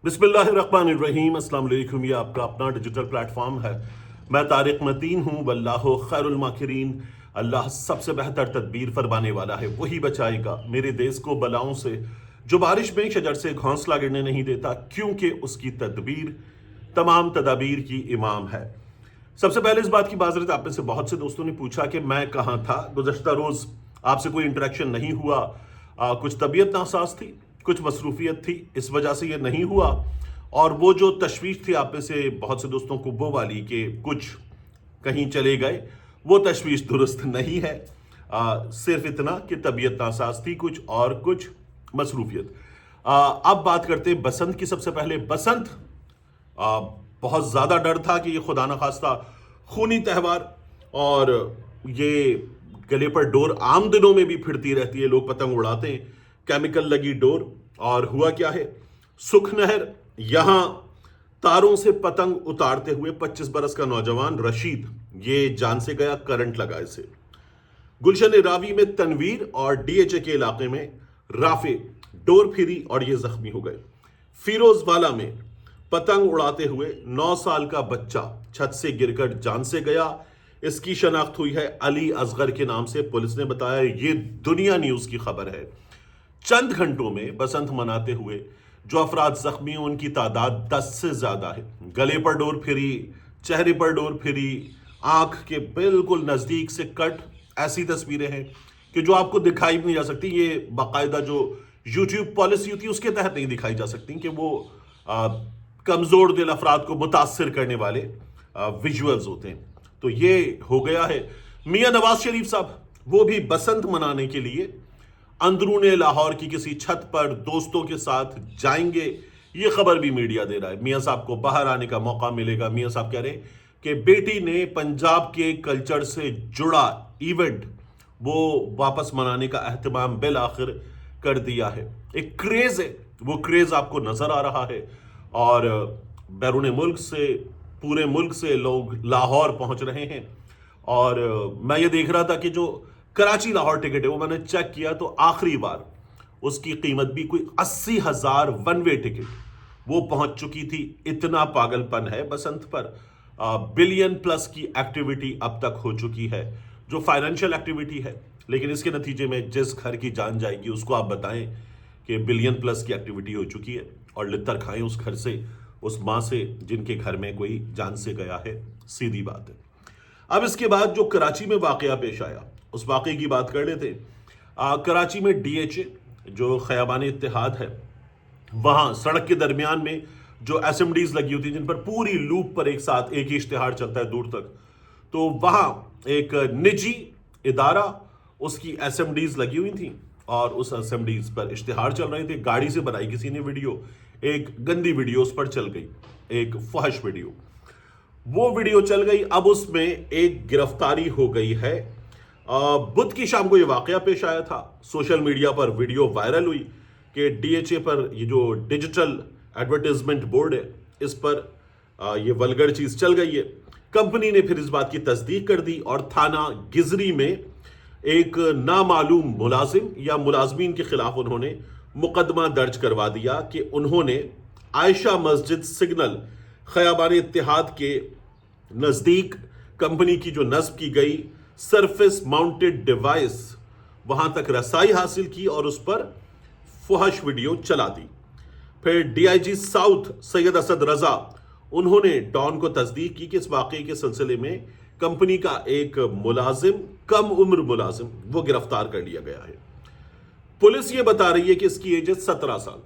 बिस्मिल्लाहिर्रहमानिर्रहीम। अस्सलाम वालेकुम। ये आपका अपना डिजिटल प्लेटफॉर्म है। मैं तारिक मतीन हूँ। वल्लाहु खैरुल माकिरीन। अल्लाह सबसे बेहतर तदबीर फरमाने वाला है, वही बचाएगा मेरे देश को बलाओं से। जो बारिश में शजर से घोंसला गिरने नहीं देता, क्योंकि उसकी तदबीर तमाम तदाबीर की इमाम है। सबसे पहले इस बात की माजरत, आप में से बहुत से दोस्तों ने पूछा कि मैं कहाँ था। गुज़श्ता रोज़ आपसे कोई इंटरेक्शन नहीं हुआ। कुछ तबीयत नासाज थी, कुछ मसरूफियत थी, इस वजह से ये नहीं हुआ। और वो जो तशवीश थी आप में से बहुत से दोस्तों को वो वाली कि कुछ कहीं चले गए, वो तशवीश दुरुस्त नहीं है। सिर्फ इतना कि तबीयत नासाज थी कुछ, और कुछ मसरूफियत। अब बात करते हैं बसंत की। सबसे पहले बसंत, आ, बहुत ज़्यादा डर था कि ये खुदा न खास्ता खूनी त्यौहार, और ये गले पर डोर आम दिनों में भी फिरती रहती है, लोग पतंग उड़ाते हैं, केमिकल लगी डोर। और हुआ क्या है, सुखनहर यहाँ तारों से पतंग उतारते हुए 25 बरस का नौजवान रशीद ये जान से गया, करंट लगा इसे। गुलशन रावी में तनवीर और डीएचए के इलाके में राफे डोर फिरी और ये जख्मी हो गए। फिरोजवाला में पतंग उड़ाते हुए 9 साल का बच्चा छत से गिरकर जान से गया। इसकी शनाख्त हुई है अली असगर के नाम से, पुलिस ने बताया। ये दुनिया न्यूज की खबर है। चंद घंटों में बसंत मनाते हुए जो अफराद जख्मी हैं उनकी तादाद 10 से ज्यादा है। गले पर डोर फिरी, चेहरे पर डोर फिरी, आंख के बिल्कुल नजदीक से कट, ऐसी तस्वीरें हैं कि जो आपको दिखाई भी नहीं जा सकती। ये बाकायदा जो यूट्यूब पॉलिसी होती है उसके तहत नहीं दिखाई जा सकती, कि वो कमजोर दिल अफराद को मुतासर करने वाले विजुअल्स होते हैं। तो ये हो गया है। मियां नवाज शरीफ साहब वो भी बसंत मनाने के लिए अंदरूने लाहौर की किसी छत पर दोस्तों के साथ जाएंगे, ये खबर भी मीडिया दे रहा है। मियां साहब को बाहर आने का मौका मिलेगा। मियां साहब कह रहे हैं कि बेटी ने पंजाब के कल्चर से जुड़ा इवेंट वो वापस मनाने का एहतमाम बिल आखिर कर दिया है। एक क्रेज है, वो क्रेज आपको नजर आ रहा है। और बैरून मुल्क से, पूरे मुल्क से लोग लाहौर पहुंच रहे हैं। और मैं ये देख रहा था कि जो कराची लाहौर टिकट है वो मैंने चेक किया तो आखिरी बार उसकी कीमत भी कोई 80,000 वन वे टिकट वो पहुंच चुकी थी। इतना पागलपन है बसंत पर। बिलियन प्लस की एक्टिविटी अब तक हो चुकी है, जो फाइनेंशियल एक्टिविटी है। लेकिन इसके नतीजे में जिस घर की जान जाएगी उसको आप बताएं कि बिलियन प्लस की एक्टिविटी हो चुकी है, और लित्तर खाएं उस घर से, उस माँ से जिनके घर में कोई जान से गया है। सीधी बात है। अब इसके बाद जो कराची में वाकया पेश आया, उस वाकये की बात कर लेते। कराची में डीएचए जो खयाबान इत्तेहाद है, वहाँ सड़क के दरमियान में जो एसएमडीज लगी होती है जिन पर पूरी लूप पर एक साथ एक ही इश्तिहार चलता है दूर तक, तो वहाँ एक निजी इदारा, उसकी एसएमडीज लगी हुई थी और उस एसएमडीज पर इश्तिहार चल रहे थे। गाड़ी से बनाई किसी ने वीडियो, एक गंदी वीडियो उस पर चल गई, एक फहश वीडियो। वो वीडियो चल गई। अब उसमें एक गिरफ्तारी हो गई है। बुध की शाम को ये वाकया पेश आया था। सोशल मीडिया पर वीडियो वायरल हुई कि डीएचए पर ये जो डिजिटल एडवर्टाइजमेंट बोर्ड है, इस पर ये वल्गर चीज चल गई है। कंपनी ने फिर इस बात की तस्दीक कर दी और थाना गिजरी में एक नामालूम मुलाजिम या मुलाजमीन के खिलाफ उन्होंने मुकदमा दर्ज करवा दिया कि उन्होंने आयशा मस्जिद सिग्नल खयाबान इत्तेहाद के नज़दीक कंपनी की जो नस्ब की गई सरफेस माउंटेड डिवाइस, वहां तक रसाई हासिल की और उस पर फहश वीडियो चला दी। फिर डीआईजी साउथ सैयद असद रजा, उन्होंने डॉन को तस्दीक की कि इस वाकये के सिलसिले में कंपनी का एक मुलाजिम, कम उम्र मुलाजिम, वो गिरफ्तार कर लिया गया है। पुलिस ये बता रही है कि इसकी एज 17 साल,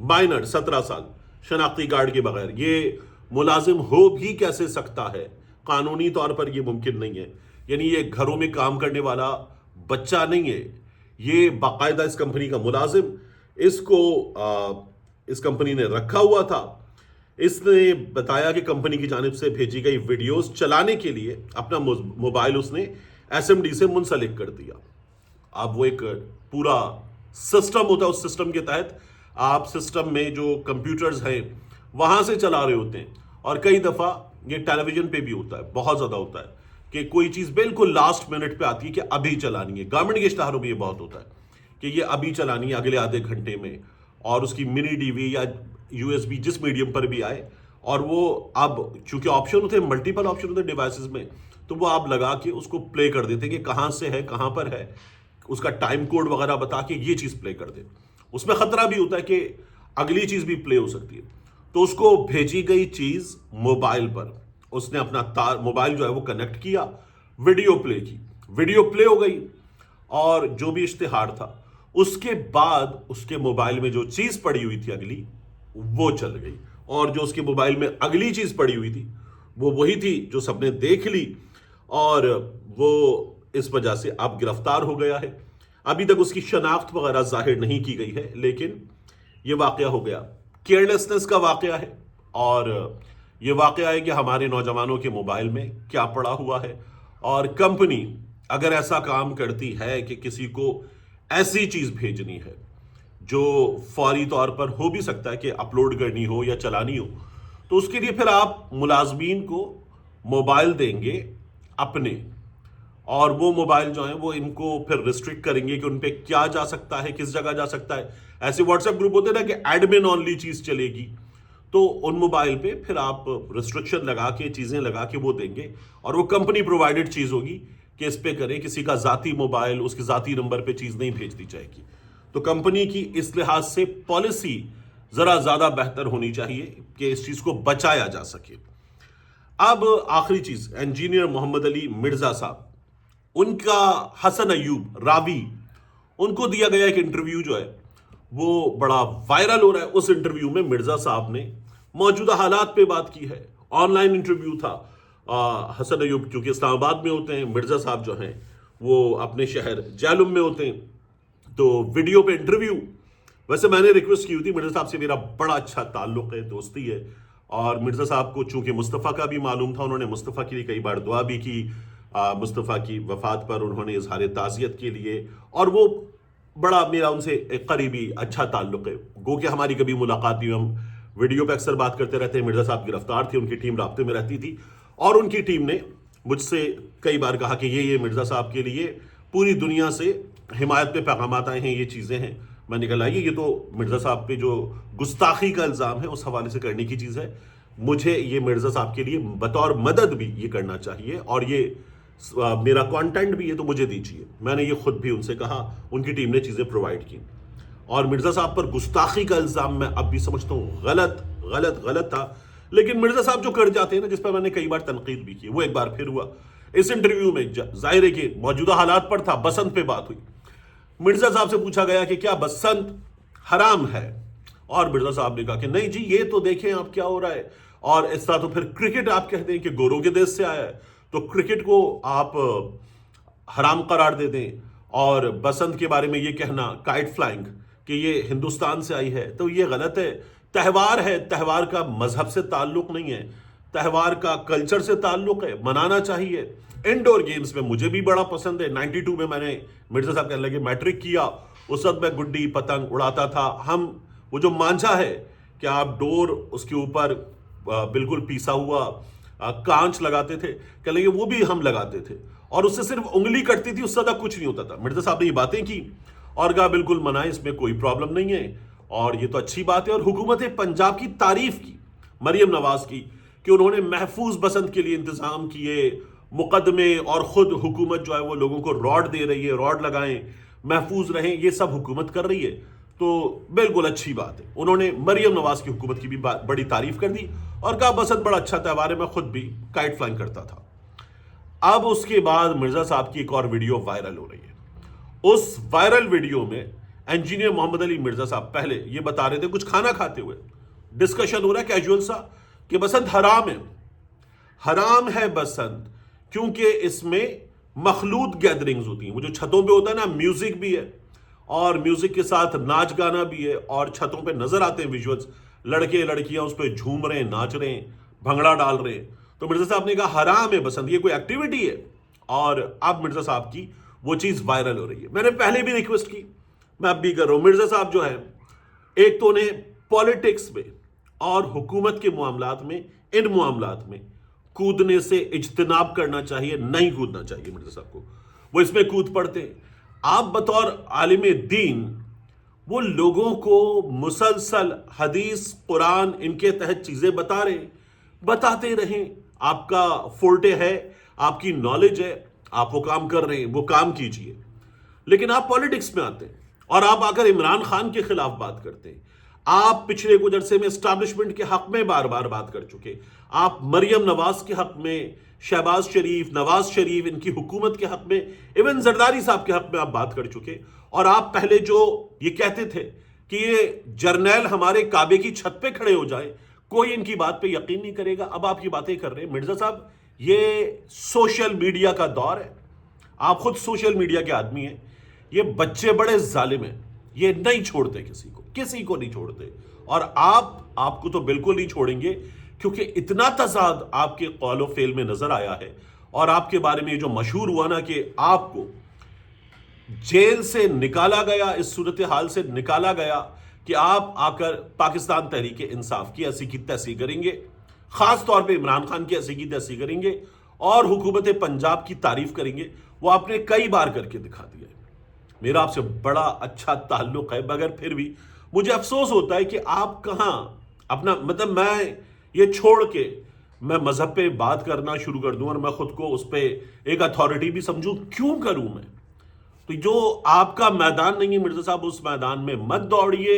माइनर 17 साल, शनाख्ती कार्ड के बगैर। ये मुलाजिम हो भी कैसे सकता है, कानूनी तौर पर ये मुमकिन नहीं है। यानी ये घरों में काम करने वाला बच्चा नहीं है, ये बाकायदा इस कंपनी का मुलाजिम। इसको इस कंपनी ने रखा हुआ था। इसने बताया कि कंपनी की जानिब से भेजी गई वीडियोस चलाने के लिए अपना मोबाइल उसने एसएमडी से मुंसलिक कर दिया। अब वो एक पूरा सिस्टम होता है, उस सिस्टम के तहत आप सिस्टम में जो कंप्यूटर्स हैं वहां से चला रहे होते हैं। और कई दफा ये टेलीविजन पे भी होता है, बहुत ज्यादा होता है कि कोई चीज बिल्कुल लास्ट मिनट पे आती है कि अभी चलानी है। गवर्नमेंट के इश्तिहारों में ये बहुत होता है कि ये अभी चलानी है, अगले आधे घंटे में, और उसकी मिनी डीवी या USB जिस मीडियम पर भी आए, और वो अब चूंकि ऑप्शन होते हैं, मल्टीपल ऑप्शन होते हैं डिवाइसेस में, तो वो आप लगा के उसको प्ले कर देते हैं कि कहाँ से है, कहाँ पर है, उसका टाइम कोड वगैरह बता के ये चीज़ प्ले कर दे। उसमें ख़तरा भी होता है कि अगली चीज़ भी प्ले हो सकती है। तो उसको भेजी गई चीज़ मोबाइल पर, उसने अपना तार मोबाइल जो है वो कनेक्ट किया, वीडियो प्ले की, वीडियो प्ले हो गई, और जो भी इश्तिहार था उसके बाद उसके मोबाइल में जो चीज़ पड़ी हुई थी अगली, वो चल गई, और जो उसके मोबाइल में अगली चीज़ पड़ी हुई थी वो वही थी जो सबने देख ली, और वो इस वजह से अब गिरफ्तार हो गया है। अभी तक उसकी शनाख्त वगैरह जाहिर नहीं की गई है, लेकिन ये वाकया हो गया, केयरलेसनेस का वाकया है, और ये वाकया है कि हमारे नौजवानों के मोबाइल में क्या पड़ा हुआ है। और कंपनी अगर ऐसा काम करती है कि किसी को ऐसी चीज़ भेजनी है जो फौरी तौर पर हो भी सकता है कि अपलोड करनी हो या चलानी हो, तो उसके लिए फिर आप मुलाजमीन को मोबाइल देंगे अपने, और वो मोबाइल जो है वो इनको फिर रिस्ट्रिक्ट करेंगे कि उन पे क्या जा सकता है, किस जगह जा सकता है। ऐसे व्हाट्सएप ग्रुप होते हैं ना कि एडमिन ऑनली चीज़ चलेगी, तो उन मोबाइल पे फिर आप रिस्ट्रिक्शन लगा के, चीज़ें लगा के वो देंगे, और वो कंपनी प्रोवाइडेड चीज़ होगी कि इस पे करें, किसी का ज़ाती मोबाइल, उसके ज़ाती नंबर पे चीज़ नहीं भेज दी जाएगी। तो कंपनी की इस लिहाज से पॉलिसी ज़रा ज़्यादा बेहतर होनी चाहिए कि इस चीज़ को बचाया जा सके। अब आखिरी चीज़, इंजीनियर मोहम्मद अली मिर्ज़ा साहब, उनका हसन अयूब रावी, उनको दिया गया एक इंटरव्यू जो है वो बड़ा वायरल हो रहा है। उस इंटरव्यू में मिर्ज़ा साहब ने मौजूदा हालात पे बात की है, ऑनलाइन इंटरव्यू था। हसन अयूब चूंकि इस्लामाबाद में होते हैं, मिर्ज़ा साहब जो हैं वो अपने शहर जैलुम में होते हैं, तो वीडियो पे इंटरव्यू। वैसे मैंने रिक्वेस्ट की हुई थी, मिर्ज़ा साहब से मेरा बड़ा अच्छा ताल्लुक़ है, दोस्ती है, और मिर्ज़ा साहब को चूंकि मुस्तफ़ा का भी मालूम था, उन्होंने मुस्तफ़ा के लिए कई बार दुआ भी की, मुस्तफ़ा की वफ़ात पर उन्होंने इज़हार ताज़ियत के लिए, और वो बड़ा मेरा उनसे एक करीबी अच्छा ताल्लुक़ है। गो कि हमारी कभी मुलाकात नहीं, हम वीडियो पे अक्सर बात करते रहते हैं। मिर्ज़ा साहब गिरफ्तार थे, उनकी टीम राब्ते में रहती थी, और उनकी टीम ने मुझसे कई बार कहा कि ये मिर्ज़ा साहब के लिए पूरी दुनिया से हिमायत पे पैगामात आए हैं, ये चीज़ें हैं। मैंने कहा लाइए, ये तो मिर्ज़ा साहब पे जो गुस्ताखी का इल्ज़ाम है उस हवाले से करने की चीज़ है, मुझे ये मिर्ज़ा साहब के लिए बतौर मदद भी ये करना चाहिए, और ये मेरा कंटेंट भी है तो मुझे दीजिए। मैंने ये खुद भी उनसे कहा, उनकी टीम ने चीज़ें प्रोवाइड की। और मिर्ज़ा साहब पर गुस्ताखी का इल्ज़ाम मैं अब भी समझता हूँ गलत था, लेकिन मिर्ज़ा साहब जो कर जाते हैं ना, जिस पर मैंने कई बार तनकीद भी की, वो एक बार फिर हुआ इस इंटरव्यू में। जाहिर है कि मौजूदा हालात पर था, बसंत पे बात हुई। मिर्ज़ा साहब से पूछा गया कि क्या बसंत हराम है, और मिर्ज़ा साहब ने कहा कि नहीं जी, ये तो देखें आप क्या हो रहा है, और इस तरह तो फिर क्रिकेट आप कहते हैं कि गोरों के देश से आया है, तो क्रिकेट को आप हराम करार दे दें, और बसंत के बारे में ये कहना, काइट फ्लाइंग, कि ये हिंदुस्तान से आई है, तो ये गलत है। त्यौहार है, त्यौहार का मजहब से ताल्लुक़ नहीं है, त्यौहार का कल्चर से ताल्लुक़ है, मनाना चाहिए। इंडोर गेम्स में मुझे भी बड़ा पसंद है। 92 में मैंने, मिर्ज़ा साहब कहने लगे, मैट्रिक किया, उस वक्त मैं गुड्डी पतंग उड़ाता था। हम वो जो मांझा है कि आप डोर उसके ऊपर बिल्कुल पीसा हुआ कांच लगाते थे, कह लगे वो भी हम लगाते थे, और उससे सिर्फ उंगली कटती थी, उससे ज़्यादा कुछ नहीं होता था। मिर्ज़ा साहब ने ये बातें की और कहा बिल्कुल मनाएं, इसमें कोई प्रॉब्लम नहीं है, और ये तो अच्छी बात है। और हुकूमत पंजाब की तारीफ की, मरियम नवाज की, कि उन्होंने महफूज बसंत के लिए इंतज़ाम किए, मुकदमे, और ख़ुद हुकूमत जो है वो लोगों को रॉड दे रही है, रॉड लगाएं, महफूज रहें, ये सब हुकूमत कर रही है, तो बिल्कुल अच्छी बात है। उन्होंने मरियम नवाज की हुकूमत की भी बड़ी तारीफ कर दी, और कहा बसंत बड़ा अच्छा त्यौहार है, मैं खुद भी काइट फ्लाइंग करता था। अब उसके बाद मिर्ज़ा साहब की एक और वीडियो वायरल हो रही है। उस वायरल वीडियो में इंजीनियर मोहम्मद अली मिर्ज़ा साहब पहले ये बता रहे थे, कुछ खाना खाते हुए डिस्कशन हो रहा है कैजुअल सा, कि बसंत हराम है बसंत, क्योंकि इसमें मखलूत गैदरिंग्स होती हैं। वो जो छतों पे होता है ना, म्यूजिक भी है, और म्यूजिक के साथ नाच गाना भी है, और छतों पे नजर आते हैं विजुअल्स, लड़के लड़कियां उस पर झूम रहे हैं, नाच रहे हैं, भंगड़ा डाल रहे हैं। तो मिर्ज़ा साहब ने कहा हराम है बसंत, ये कोई एक्टिविटी है, और अब मिर्ज़ा साहब की वो चीज़ वायरल हो रही है। मैंने पहले भी रिक्वेस्ट की, मैं अब भी कर रहा हूँ। मिर्ज़ा साहब जो है, एक तो उन्हें पॉलिटिक्स में और हुकूमत के मामलात में, इन मामलात में कूदने से इज्तनाब करना चाहिए, नहीं कूदना चाहिए मिर्ज़ा साहब को। वो इसमें कूद पड़ते हैं। आप बतौर आलिम दीन وہ لوگوں کو مسلسل حدیث قرآن ان کے تحت چیزیں بتاتے رہیں. آپ کا فورٹے ہے، آپ کی نالج ہے، آپ وہ کام کر رہے ہیں، وہ کام کیجئے. لیکن آپ پالیٹکس میں آتے ہیں اور آپ آ کر عمران خان کے خلاف بات کرتے ہیں. آپ پچھلے کچھ عرصے میں اسٹیبلشمنٹ کے حق میں بار بار بات کر چکے. آپ مریم نواز کے حق میں، شہباز شریف، نواز شریف، ان کی حکومت کے حق میں، ایون زرداری صاحب کے حق میں آپ بات کر چکے. اور آپ پہلے جو یہ کہتے تھے کہ یہ جرنیل ہمارے کعبے کی چھت پہ کھڑے ہو جائیں، کوئی ان کی بات پہ یقین نہیں کرے گا، اب آپ یہ باتیں کر رہے ہیں. مرزا صاحب، یہ سوشل میڈیا کا دور ہے، آپ خود سوشل میڈیا کے آدمی ہیں. یہ بچے بڑے ظالم ہیں، یہ نہیں چھوڑتے کسی کو نہیں چھوڑتے. اور آپ کو تو بالکل نہیں چھوڑیں گے، کیونکہ اتنا تضاد آپ کے قول و فعل میں نظر آیا ہے. اور آپ کے بارے میں جو مشہور ہوا نا کہ آپ کو جیل سے نکالا گیا، اس صورتحال سے نکالا گیا کہ آپ آ کر پاکستان تحریک انصاف کی ایسی کی تیسی کریں گے، خاص طور پہ عمران خان کی ایسی کی تیسی کریں گے اور حکومت پنجاب کی تعریف کریں گے. وہ آپ نے کئی بار کر کے دکھا دیا ہے. میرا آپ سے بڑا اچھا تعلق ہے، مگر پھر بھی مجھے افسوس ہوتا ہے کہ آپ کہاں اپنا میں یہ چھوڑ کے میں مذہب پہ بات کرنا شروع کر دوں اور میں خود کو اس پہ ایک اتھارٹی بھی سمجھوں. کیوں کروں میں؟ تو جو آپ کا میدان نہیں ہے مرزا صاحب، اس میدان میں مت دوڑیے.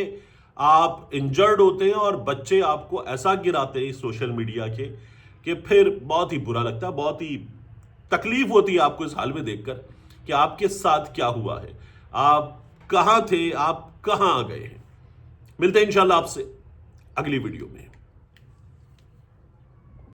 آپ انجرڈ ہوتے ہیں اور بچے آپ کو ایسا گراتے ہیں سوشل میڈیا کے کہ پھر بہت ہی برا لگتا ہے، بہت ہی تکلیف ہوتی ہے آپ کو اس حال میں دیکھ کر کہ آپ کے ساتھ کیا ہوا ہے، آپ کہاں تھے، آپ کہاں آ گئے ہیں. ملتے ہیں انشاءاللہ آپ سے اگلی ویڈیو میں.